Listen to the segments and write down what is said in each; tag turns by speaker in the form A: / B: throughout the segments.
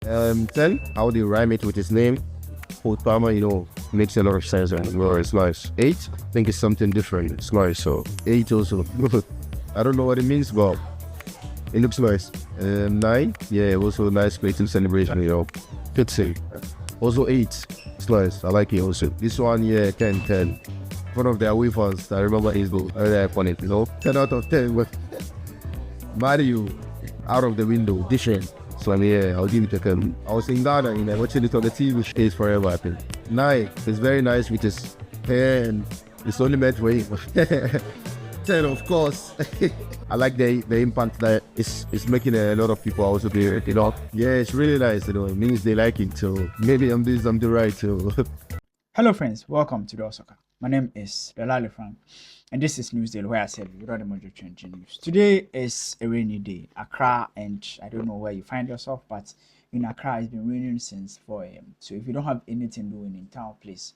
A: 10, how they rhyme it with his name. Otama, makes a lot of sense and it's nice. 8, I think it's something different. It's nice. So 8 also. I don't know what it means, but it looks nice. 9, yeah, also a nice creative celebration, Fits in. Also 8, it's nice. I like it also. This one, yeah, 10, 10. One of their away fans, I remember his goal. I really iconic, 10 out of 10. But Mario out of the window, different. So yeah, I'll give it a 10. I was in Ghana, watching it on the TV, which is forever, I think. 9, it's very nice with his hair and it's only meant for him. 10, of course. I like the impact that it's making a lot of people also be, Yeah, it's really nice, it means they like it, so maybe I'm doing something right, so.
B: Hello friends, welcome to Dual Soccer. My name is Danlad Frank, and this is Newsday where I said we got the major change news. Today is a rainy day, Accra, and I don't know where you find yourself, but in Accra it's been raining since 4 a.m. So if you don't have anything doing in town, please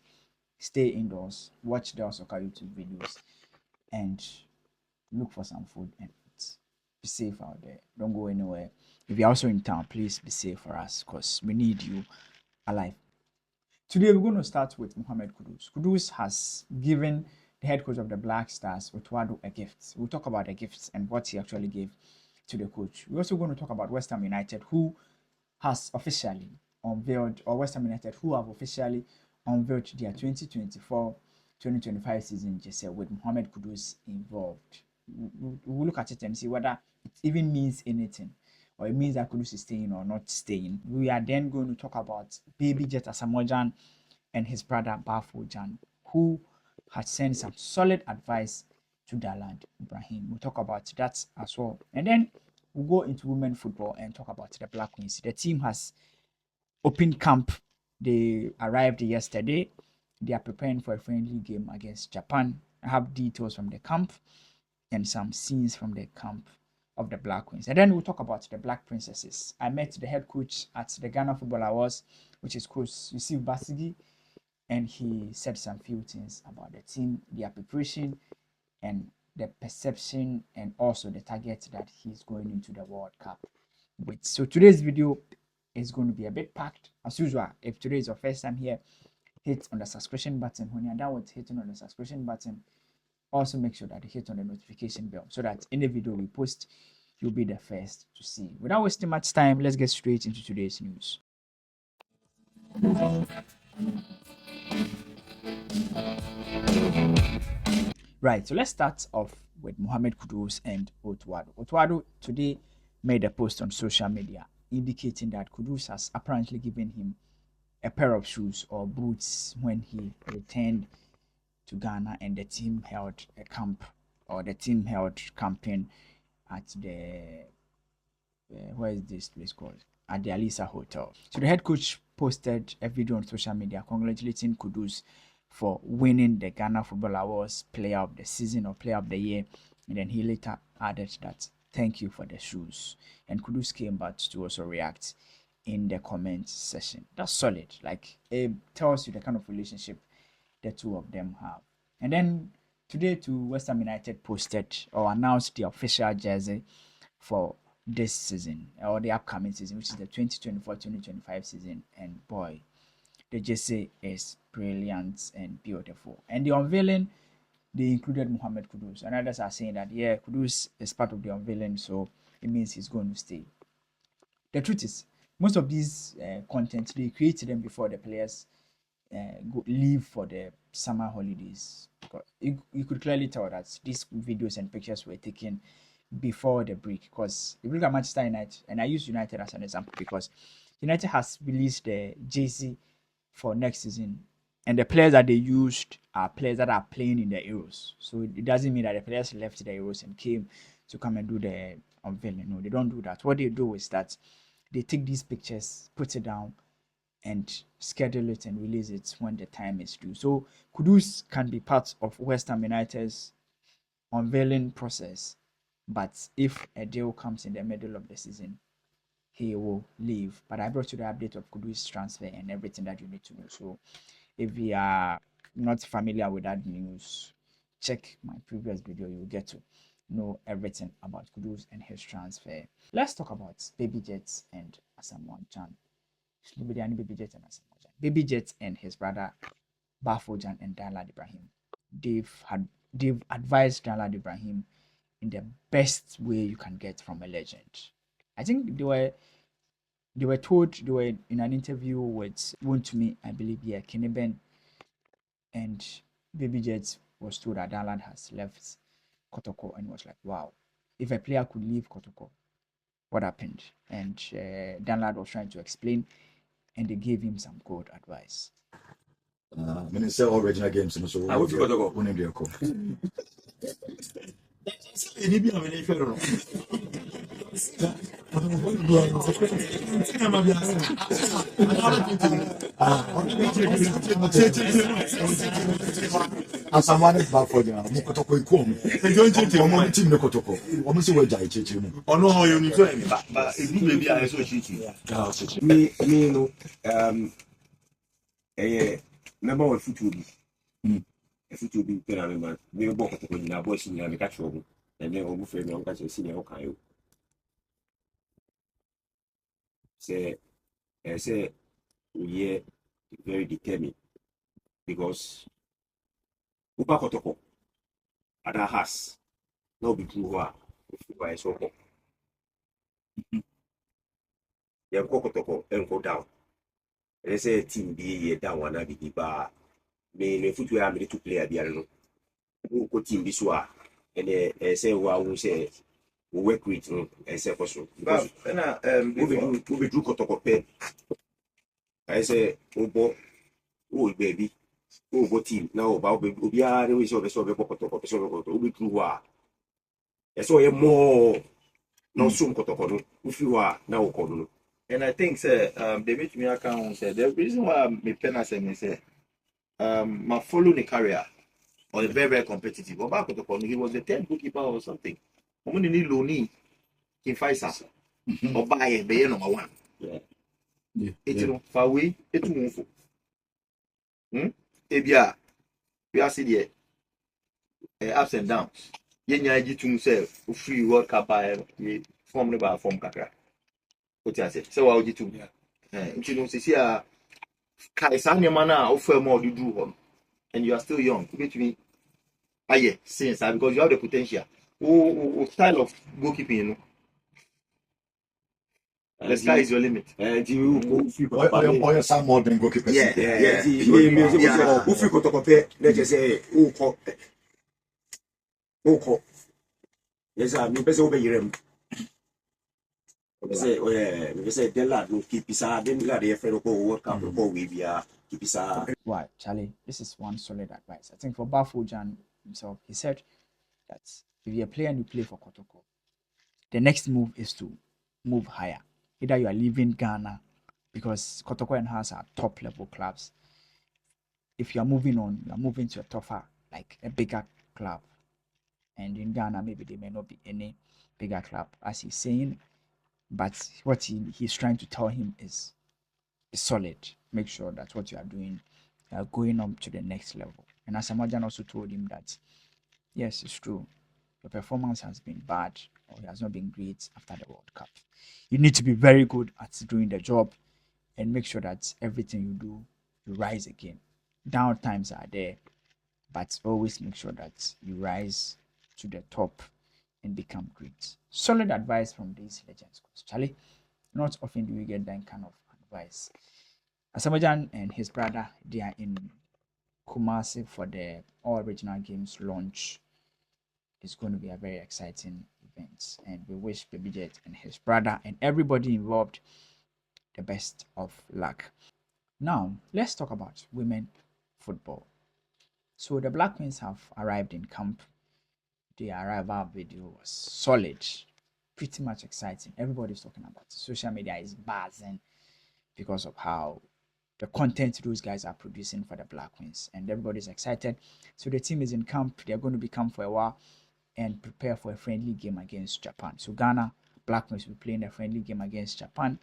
B: stay indoors, watch Dual Soccer YouTube videos, and look for some food and eat. Be safe out there. Don't go anywhere. If you're also in town, please be safe for us because we need you alive. Today we're going to start with Mohamed Kudus. Kudus has given the head coach of the Black Stars, Otto Addo, a gift. We'll talk about the gifts and what he actually gave to the coach. We're also going to talk about West Ham United, who has officially unveiled, or West Ham United, who have officially unveiled their 2024-2025 season just with Mohamed Kudus involved. We'll look at it and see whether it even means anything, or it means that Kudus is staying or not staying. We are then going to talk about baby jet Asamoah Gyan and his brother Bafo Gyan, who had sent some solid advice to Danlad Ibrahim. We'll talk about that as well. And then we'll go into women football and talk about the Black Queens. The team has opened camp. They arrived yesterday. They are preparing for a friendly game against Japan. I have details from the camp and some scenes from the camp of the Black Queens. And then we'll talk about the Black Princesses. I met the head coach at the Ghana Football Awards, which is Coach Yusuf Basigi, and he said some few things about the team, their preparation, and the perception, and also the target that he's going into the World Cup with. So today's video is going to be a bit packed. As usual, if today is your first time here, hit on the subscription button. When you're done with hitting on the subscription button, also make sure that you hit on the notification bell so that any video we post, you'll be the first to see. Without wasting much time, let's get straight into today's news. Right, so let's start off with Mohamed Kudus and Otto Addo. Otto Addo today made a post on social media indicating that Kudus has apparently given him a pair of shoes or boots when he returned to Ghana, and the team held a camp, or the team held camping at the where is this place called? At the Alisa Hotel. So the head coach posted a video on social media congratulating Kudus for winning the Ghana Football Awards Player of the Season or Player of the Year, and then he later added that thank you for the shoes. And Kudus came back to also react in the comment section. That's solid. Like, it tells you the kind of relationship the two of them have. And then today too, West Ham United posted or announced the official jersey for this season or the upcoming season, which is the 2024-2025 season. And boy, the jersey is brilliant and beautiful. And the unveiling, they included Mohamed Kudus, and others are saying that yeah, Kudus is part of the unveiling, so it means he's going to stay. The truth is, most of these content, they created them before the players leave for the summer holidays. You could clearly tell that these videos and pictures were taken before the break, because if you look at Manchester United, and I use United as an example because United has released the jersey for next season, and the players that they used are players that are playing in the Euros. So it doesn't mean that the players left the Euros and came to come and do the unveiling. No, they don't do that. What they do is that they take these pictures, put it down, and schedule it and release it when the time is due. So Kudus can be part of West Ham United's unveiling process, but if a deal comes in the middle of the season, he will leave. But I brought you the update of Kudus transfer and everything that you need to know. So if you are not familiar with that news, check my previous video. You will get to know everything about Kudus and his transfer. Let's talk about Baby Jets and Asamoah Gyan. Baby Jet and Asamoah Gyan. Baby Jet and his brother Bafo and Danlad Ibrahim. They've advised Danlad Ibrahim in the best way you can get from a legend. I think they were told, they were in an interview with me, I believe, yeah, Kineben, and Baby Jet was told that Danlad has left Kotoko and was like, wow, if a player could leave Kotoko, what happened? And Danlad was trying to explain, and they gave him some good advice.
C: When say all original games, so
D: I would go to go.
C: When they go. Asamoah is back for them. Mokotoko ikom. They don't change the money team Mokotoko. Almost we jai cheche mu.
D: Oh no, you need to but if you maybe I so cheating. Me no member of football. Football be pera member. Me bo ko ko na boys ni na catch obo. And then obo fe me on catch senior o kan yo. Say we are very determined because Upa Kotoko Ada has no be true why so go. Yanko Kotoko and go down. They say team be down one be ba me footwear am to play a biano. Who go team this wa and say wa we say we work with and say person. Because we be do Kotoko pay. I say Obo baby. Go team now about Ubia, we saw the Soviet Koto, Ubi Krua. I saw a more no soon Kotokono, if you are now Kono.
E: And I think, sir, they made me account said the reason why my penance and say, my following career was very, very competitive. About Kotokono, he was the 10th goalkeeper or something. I'm only need Loni in Faisa or buy a bay number one. Yeah, it's far away, it's move. Ebia, we are seeing ups and downs. Yenya ji to himself, free World Cup by form by form kakra. What I say? So how you to? You know, see here, Kaisanya mana offer more you do one, and you are still young. Between since because you have the potential. Style of goalkeeping, you know. The sky is your limit.
D: And you
C: or some more than goalkeeper.
D: Yeah. Who free to compare? Let's just say, yes, I'm best over here. We say, Danlad will keep his then got a friend of World Cup before we be keep his.
B: Why, Charlie, this is one solid advice. I think for Bafo himself, he said that if you're a player and you play for Kotoko, the next move is to move higher. Either you are leaving Ghana because Kotoko and Haas are top level clubs. If you are moving on, you are moving to a tougher, like a bigger club. And in Ghana, maybe there may not be any bigger club, as he's saying. But what he's trying to tell him is solid. Make sure that what you are doing, you are going up to the next level. And Asamoah Gyan also told him that, yes, it's true. Your performance has been bad or it has not been great after the World Cup. You need to be very good at doing the job and make sure that everything you do, you rise again. Down times are there, but always make sure that you rise to the top and become great. Solid advice from these legends, Charlie. Not often do we get that kind of advice. Asamoah Gyan and his brother, they are in Kumasi for the All Regional Games launch. It's going to be a very exciting event, and we wish Baby Jet and his brother and everybody involved the best of luck. Now, let's talk about women football. So the Black Queens have arrived in camp. The arrival video was solid, pretty much exciting. Everybody's talking about it. Social media is buzzing because of how the content those guys are producing for the Black Queens, and everybody's excited. So the team is in camp. They're going to be camp for a while and prepare for a friendly game against Japan. So Ghana Black Queens will be playing a friendly game against Japan.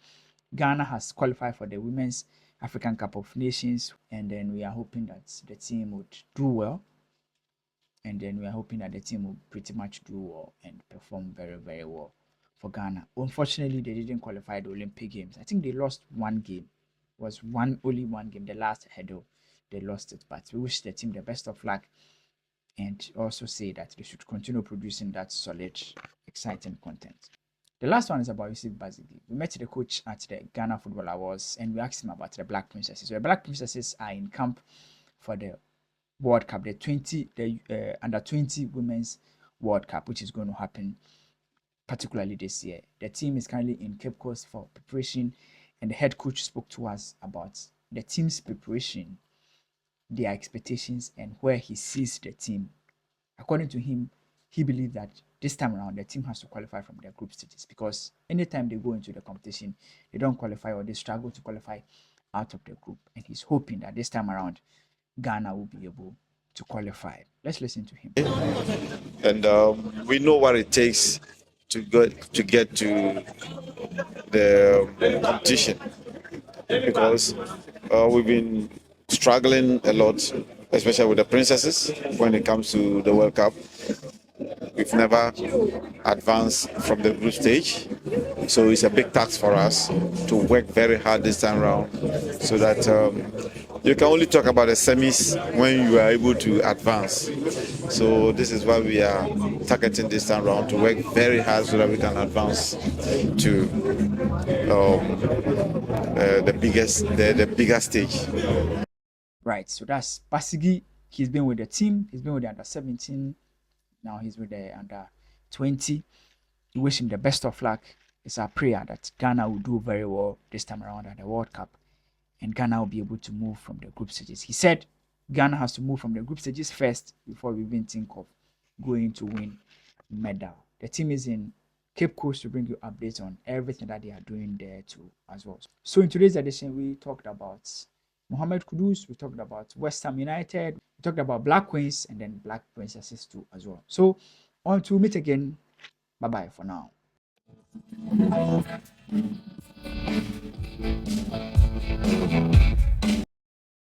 B: Ghana has qualified for the Women's African Cup of Nations, and then we are hoping that the team would do well. And then we are hoping that the team will pretty much do well and perform very, very well for Ghana. Unfortunately, they didn't qualify the Olympic Games. I think they lost one game was only one game, the last hurdle, they lost it. But we wish the team the best of luck, and also say that they should continue producing that solid, exciting content. The last one is about Yusuf Bazigi. We met the coach at the Ghana Football Awards and we asked him about the Black Princesses. So the Black Princesses are in camp for the World Cup, the under 20 Women's World Cup, which is going to happen particularly this year. The team is currently in Cape Coast for preparation, and the head coach spoke to us about the team's preparation, their expectations, and where he sees the team. According to him, he believes that this time around the team has to qualify from their group stages, because anytime they go into the competition, they don't qualify or they struggle to qualify out of the group. And he's hoping that this time around, Ghana will be able to qualify. Let's listen to him.
F: And we know what it takes to get to the competition, because we've been struggling a lot, especially with the princesses when it comes to the World Cup. We've never advanced from the group stage, so it's a big task for us to work very hard this time around, so that you can only talk about the semis when you are able to advance. So this is why we are targeting this time around, to work very hard so that we can advance to the bigger stage.
B: Right, so that's Basigi. He's been with the team. He's been with the under 17. Now he's with the under 20. We wish him the best of luck. It's our prayer that Ghana will do very well this time around at the World Cup, and Ghana will be able to move from the group stages. He said Ghana has to move from the group stages first before we even think of going to win medal. The team is in Cape Coast to bring you updates on everything that they are doing there too as well. So in today's edition, we talked about Mohamed Kudus, we talked about West Ham United, we talked about Black Queens, and then Black Princesses too as well. So until we meet again, bye bye for now.